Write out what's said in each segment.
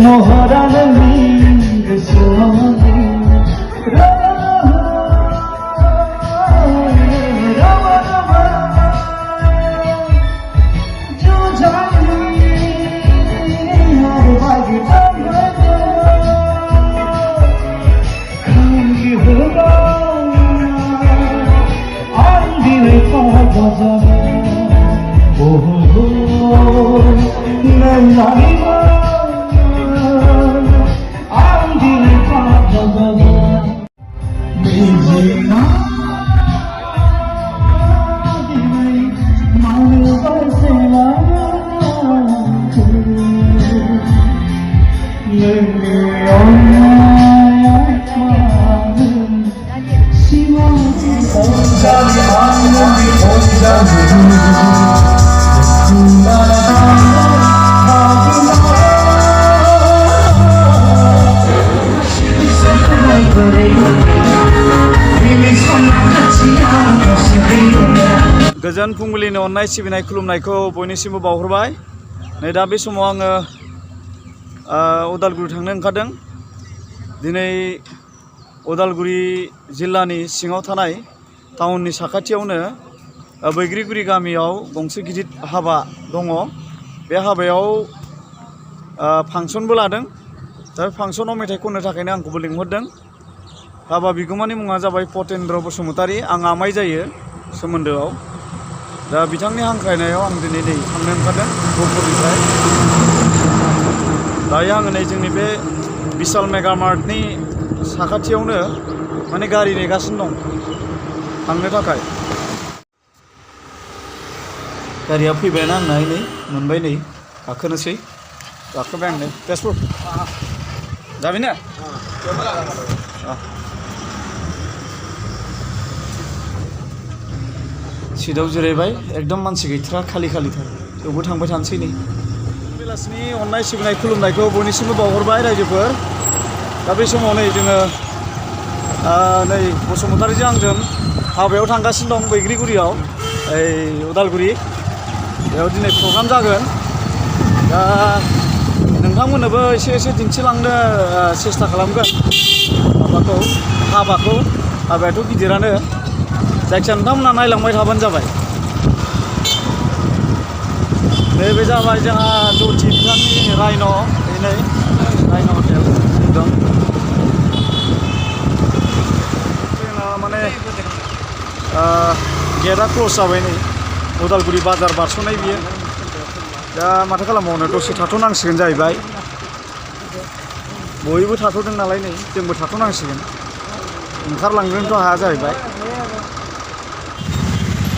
महराननि गोसोआव गोजोन फुंबिलिनि अननाय सिबिनाय खुलुमनायखौ बयनिसिमबो बावहरबाय। नै दा बे समाव आङो उदालगुरि थांनो ओंखारदों। दिनै उदालगुरि जिल्लानि सिङाव थानाय टाउननि साखाथियावनो बैग्रिगुरि गामियाव गंसे गिदिर हाबा दङ। बे हाबायाव फांसनबो लादों। दा फांसनाव मेथाइ खननो थाखायनो आंखौबो लिंहरदों। हाबा बिगोमानि मुङा जाबाय पतेन्द्र बसुमतारी। आं आमाइ जायो सोमोन्दोआव। दा बिथांनि हांख्रायनायाव आं दिनै थांनो ओंखारदों गहपुरनिफ्राय। दायो आङो नै जोंनि बे बिशाल मेगा मार्टनि साखाथियावनो माने गारि नेगासिनो दं थांनो थाखाय। गारिया फैबायना आंना नै मोनबाय, नै गाखोनोसै। गाखोबाय आं नै तेजपुर जाबाय ना। सीटाव जिरायबाय, एकदम मानसि गैथारा, खालि खालिथार। थेवबो थांबाय थानोसै नै। बेलासिनि अननाय सिबिनाय खुलुमनायखौ बयनिसिमबो बावहरबाय रायजोफोर। दा बे समाव नै जोङो नै बसुमतारीजों आंजों हाबायाव थांगासिनो दं बैग्रिगुरियाव, उदालगुरि। बेयाव दिनै प्रग्राम जागोन। दा नोंथांमोननोबो एसे दिन्थिलांनो सेस्था खालामगोन हाबाखौ। हाबायाथ' गिदिरानो। जायखिया नोंथांमोना नायलांबाय थाबानो जाबाय। नैबे जाबाय जोंहा जथि बिथांनि राइन' राइन' हटेल दं। जोंना माने गेटआ क्लस जाबाय नै। उदालगुरि बाजार बारस'नाय बियो। दा माथो खालामबावनो, दसे थाथ'नांसिगोन जाहैबाय। बयबो थाथ'दों नालाय नै, जोंबो थाथ'नांसिगोन। ओंखारलांग्रोनोथ' हाया जाहैबाय।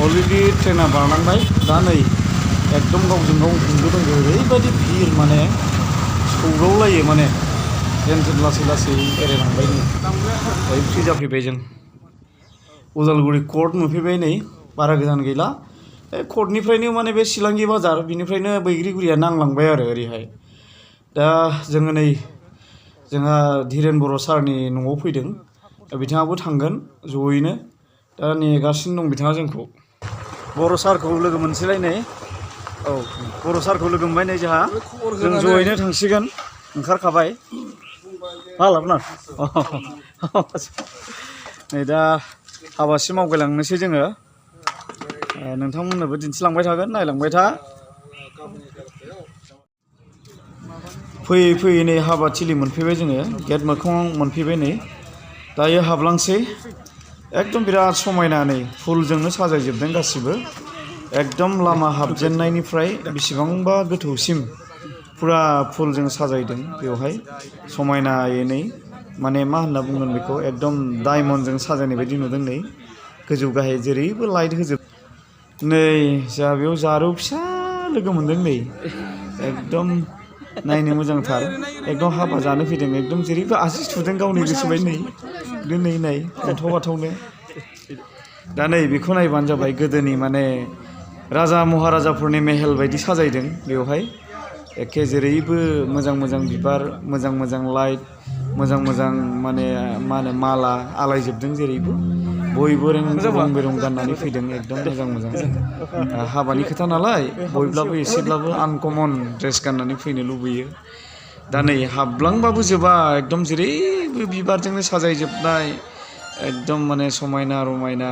अलरेडि ट्रेना बारलांबाय। दा नै एकदम गावजों गाव होंगो दोंगो, ओरैबायदि भिर माने सौग्रावलायो माने। ट्रेनजों लासै लासै एरायलांबाय नै। दायो फ्रि जाफैबाय जों। उदालगुरि कर्ट नुफैबाय नै, बारा गोजान गैला। कर्टनिफ्रायनो माने बे सिलांगि बाजार, बिनिफ्रायनो बैग्रिगुरिया नांलांबाय आरो ओरैहाय। दा जोङो नै जोंहा धीरेन बर' सारनि न'आव फैदों। बिथाङाबो थांगोन जयैनो। दा नेगासिनो दं बिथाङा जोंखौ। बर' सारखौ लोगो मोनसैलाय नै। औ, बर' सारखौ लोगो मोनबाय नै जोंहा। जों जयैनो थांसिगोन, ओंखारखाबाय। हाल आपनार नै दा हाबासिम आवगायलांनोसै जोङो। नोंथांमोननोबो दिन्थिलांबाय थागोन, नायलांबाय था। फैयै फैयै नै हाबाथिलि मोनफैबाय जोङो। गेट मोखाङाव मोनफैबाय नै। दायो हाबलांसै। एकदम बिराद समायना नै, फुलजोंनो साजायजोबदों गासिबो। एकदम लामा हाबजेननायनिफ्राय बेसेबांबा गोथौसिम फुरा फुलजों साजायदों बेवहाय समायनायै नै। माने मा होनना बुंगोन बेखौ, एकदम डायमन्डजों साजायनाय बायदि नुदों नै। गोजौ गाहाय जेरैबो लाइट होजोब। नै जोंहा बेयाव जारौ फिसा लोगो मोनदों नै। एकदम नायनो मोजांथार। एकदम हाबा जानो फैदों। एकदम जेरैबो आसि थुदों गावनि गोसो बायदि नै। नाय अन्थाव बाथावनो। दा नै बेखौ नायबानो जाबाय, गोदोनि माने राजा महाराजाफोरनि मेहेल बायदि साजायदों बेवहाय। एखे जेरैबो मोजां मोजां बिबार, मोजां मोजां लाइट, मोजां मोजां माने मा होनो माला आलायजोबदों जेरैबो। बयबो रं बिरं गाननानै फैदों, एकदम मोजां मोजां। हाबानि खोथा नालाय बयब्लाबो एसेब्लाबो आनकमन ड्रेस गाननानै फैनो लुबैयो। दा नै हाबलांबाबो जोबा एकदम जेरैबो बिबारजोंनो साजायजोबनाय एकदम माने समायना रमायना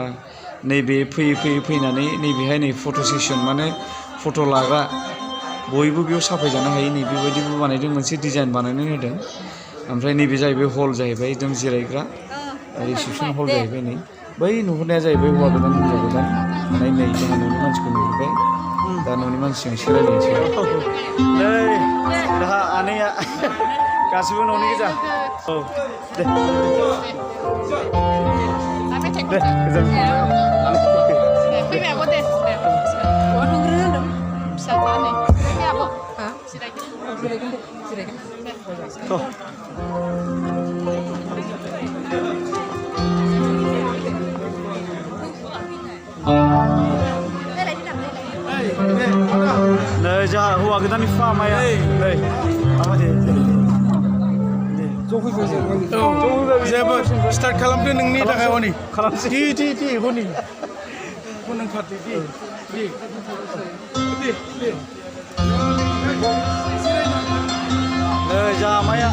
नैबे फैनानै नैबेहाय नै फट' सेसन माने फट' लाग्रा बयबो बेयाव साफायजानो हायो नै बेबायदिबो बानायदों मोनसे डिजाइन बानायनानै होदों ओमफ्राय नैबे जाहैबाय हल जाहैबाय एकदम जिरायग्रा रिसेपसन हल जाहैबाय नै बै नुहुरनाया जाहैबाय हौवा गोदान हिन्जाव गोदान माने नै जोंहा न'नि मानसिखौ नुहुरबाय दा न'नि मानसिजों एसे रायज्लायनोसै नै दा आनैया गासिबो न'नि गोजा औ दे गोजोन फैबाय आब' दे बहा थांग्रोनो होनदों फिसाज्ला नै फैबाय आब' जिरायगोन दे जिरायगोन नै जोंहा हौवा गोदाननि फामाया नै माबादि जेबो स्टार्ट खालामदो नोंनि थाखाय हनि खालामसै दि हनि हन ओंखारदो दि नै जामाया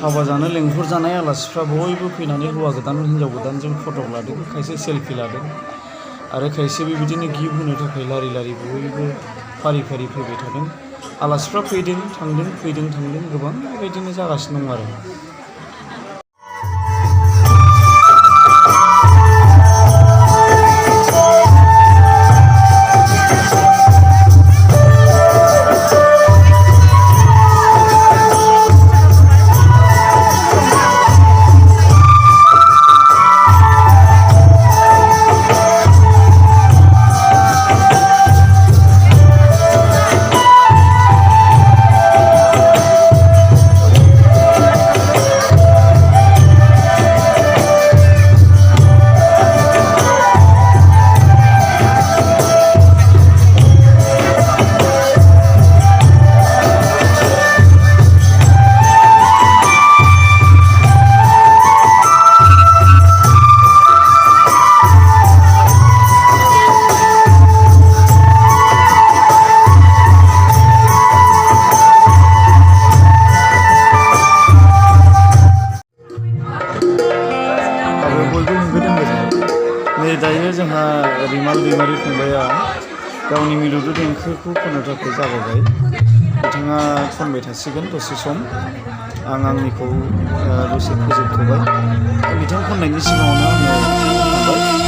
हाबा जानो लेंहर जानाय आलासिफ्रा बयबो फैनानै हौवा गोदान हिन्जाव गोदानजों फट' लादों खायसे सेलफि लादों आरो खायसे बेबायदिनो गिफ्ट होनो थाखाय लारि लारि बयबो फारि फारि फैबाय थादों आलासिफ्रा फैदों थांदों गोबां बेबायदिनो जागासिनो दं आरो दायो जोंहा रिमाल दैमारि फंबाया गावनि मिलौदो देंखोखौ खननो थाखाय जागायबाय बिथाङा खनबाय थासिगोन दसे सम आं आंनिखौ दसे फोजोबथ'बाय बिथां खननायनि सिगाङावनो आङो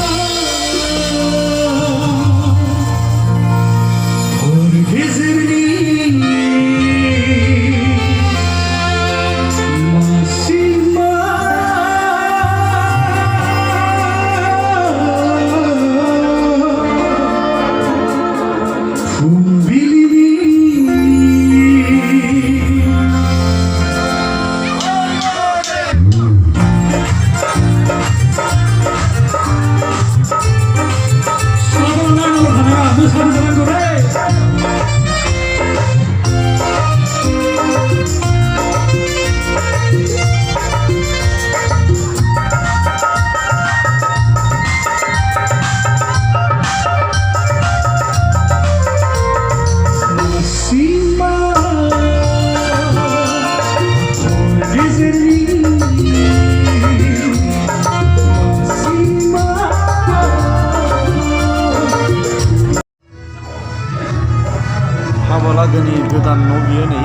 हाबालागोनि गोदान न' बियो नै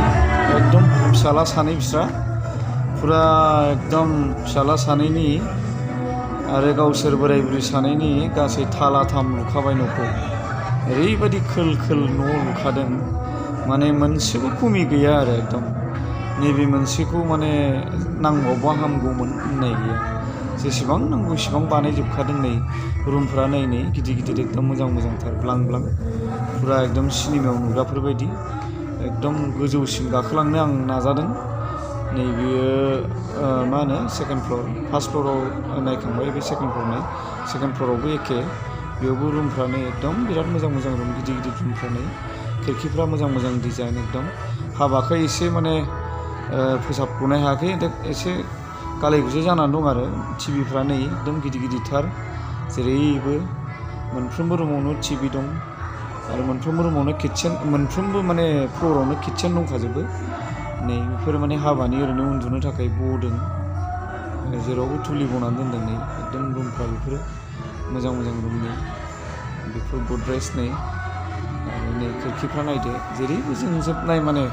एकदम फिसाला सानै बिस्रा फुरा एकदम फिसाला सानैनि आरो गावसोर बोराय बुरै सानैनि गासै थालाथाम लुखाबाय न'खौ ओरैबायदि खोल खोल न' लुखादों माने मोनसेबो खमि गैया आरो एकदम नैबे मोनसेखौ माने नांबावबा हामगौमोन होननाय गैया जेसेबां नांगौ एसेबां बानायजोबखादों नै रुमफ्रा नै गिदिर गिदिर एकदम मोजां मोजांथार ब्लां ब्लां फुरा एकदम सिनेमायाव नुग्राफोर बायदि एकदम गोजौसिम गाखोलांनो आं नाजादों नैबेयो मा होनो सेकेन्ड फ्ल'र फार्स्ट फ्ल'राव नायखांबाय बे सेकेन्ड फ्ल'रावबो एखे बेयावबो रुमफ्रानो एकदम बिराद मोजां मोजां रुम गिदिर गिदिर रुमफ्रानो खिरखिफ्रा मोजां मोजां डिजाइन एकदम हाबाखै एसे माने फोसाबग'नो हायाखै एसे गाले गुजाय जानानै दं आरो टिभिफ्रा नै एकदम गिदिर गिदिरथार जेरैबो मोनफ्रोमबो रुमावनो टिभि दं आरो मोनफ्रोमबो रुमावनो किटचेन मोनफ्रोमबो माने फ्ल'रावनो किटचेन दंखाजोबो नै बेफोर माने हाबानि ओरैनो उन्दुनो थाखाय बदों जेरावबो थुलि बनानै दोनदों नै एकदम रुमफ्रा बेफोरो मोजां मोजां रुमनि बेफोर गद्रेज नै आरो नै खिरखिफ्रा नायदो जेरैबो जोंजोबनाय माने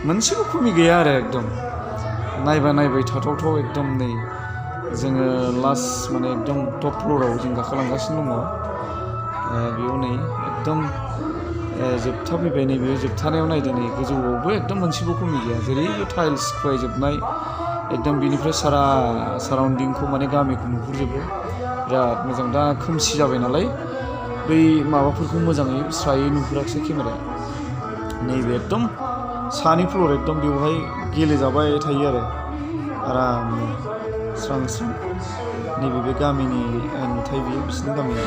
मोनसेबो खमि गैया आरो एकदम नायबाय थाथावथाव एकदम नै जोङो लास्ट माने एकदम टप फ्ल'राव जों गाखोलांगासिनो दङ बेयाव नै एकदम जोबथा फैबाय नैबे जोबथानायाव नायदो नै गोजौआवबो एकदम मोनसेबो खमि गैया जेरैबो टाइल्स खुवायजोबनाय एकदम बिनिफ्राय सारा साराउन्डिंखौ माने गामिखौ नुहुरजोबो बिराद मोजां दा खोमसि जाबाय नालाय बै माबाफोरखौ मोजाङै स्रायै नुहुराखिसै केमेराया नैबे एकदम सानि फ्ल'र एकदम बेवहाय गेलेजाबाय थायो आरो आरामनो स्रां स्रां नैबे बे गामिनि नुथाय बियो बिसिनि गामिनि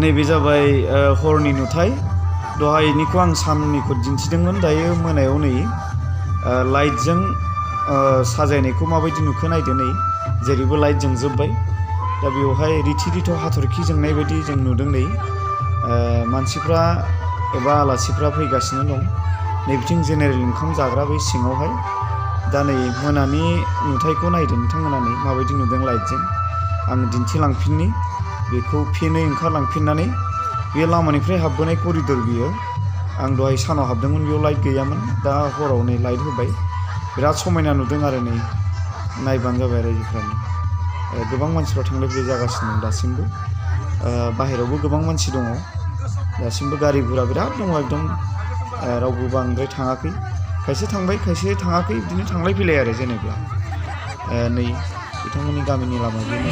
नैबे जाबाय हरनि नुथाय दहायनिखौ आं साननिखौ दिन्थिदोंमोन दायो मोनायाव नै लाइटजों साजायनायखौ माबायदि नुखो नायदो नै जेरैबो लाइट जोंजोब्बाय दा बेवहाय रिथि रिथ हाथरखि जोंनाय बायदि जों नुदों नै मानसिफ्रा एबा आलासिफ्रा फैगासिनो दं नैबिथिं जेनेरेल ओंखाम जाग्रा बै सिङावहाय दा नै मोनानि नुथायखौ नायदो नोंथांमोना नै माबायदि नुदों लाइटजों आं दिन्थिलांफिननि बेखौ फिनै ओंखारलांफिननानै बे लामानिफ्राय हाबबोनाय करिडर बियो आं दहाय सानाव हाबदोंमोन बेयाव लाइट गैयामोन दा हराव नै लाइट होबाय बिराद समायना नुदों आरो नै नायबानो जाबाय रायजोफ्रानो गोबां मानसिफ्रा थांलाय फैलाय जागासिनो दं दासिमबो बाहेरायावबो गोबां मानसि दङ दासिमबो गारि गुरा बिराद दङ एकदम रावबो बांद्राय थाङाखै खायसे थांबाय खायसे थाङाखै बिदिनो थांलाय फैलाय आरो जेनेबा नै बिथांमोननि गामिनि लामा बेनो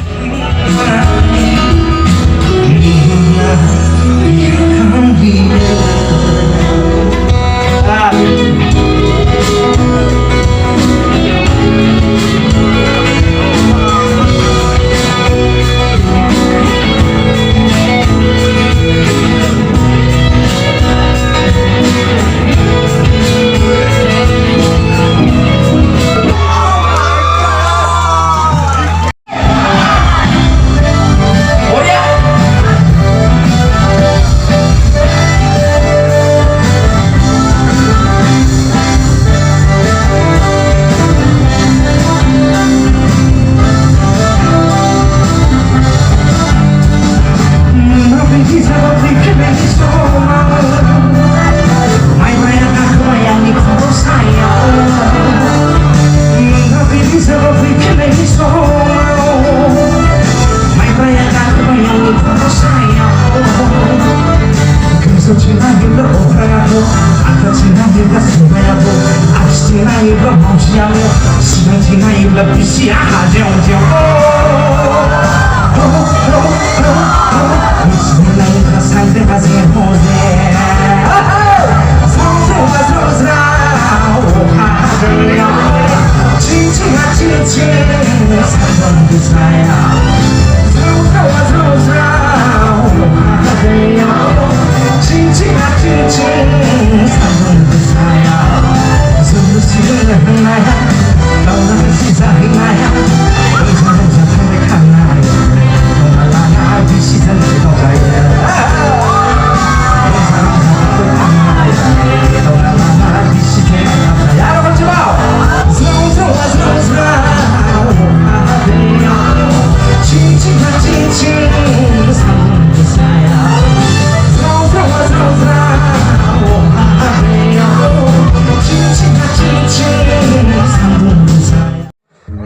交流，希望亲爱的不下交交。你是那个三岁还是活着？我怕得了，亲亲啊亲亲，三分的菜啊，我怕得了，亲亲啊亲亲，三分的菜啊，是不是很爱呀？到那个西藏很爱呀，很想特别看啊，那比西藏最高在呀。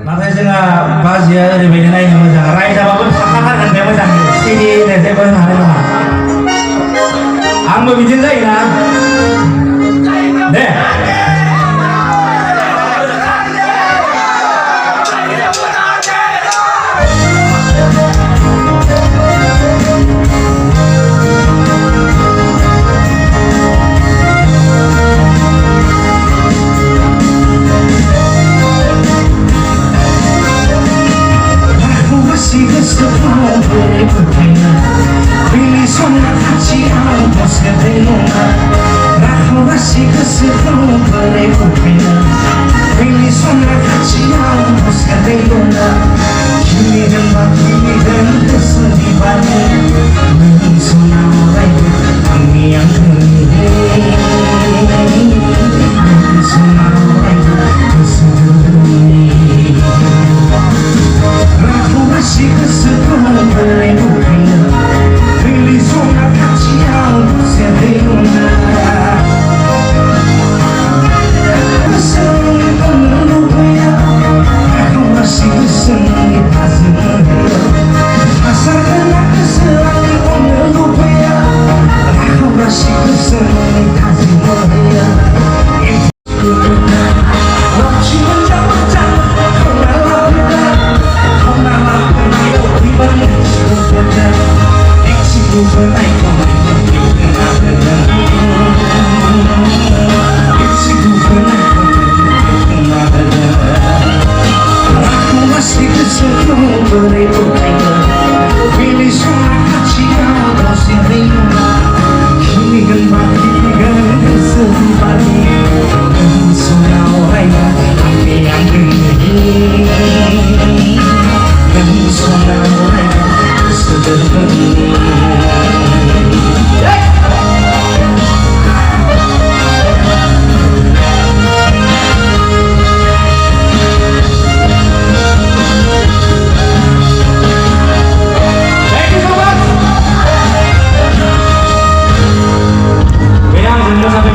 नाथाय जोंहा बाजैया ओरैबायदि नायनो मोजां रायजाबाबो थाखाथारगोन बे मोजाङै सिरिनो जेबो हानाय नङा आंबो बिदिनो जायोना दे Sampai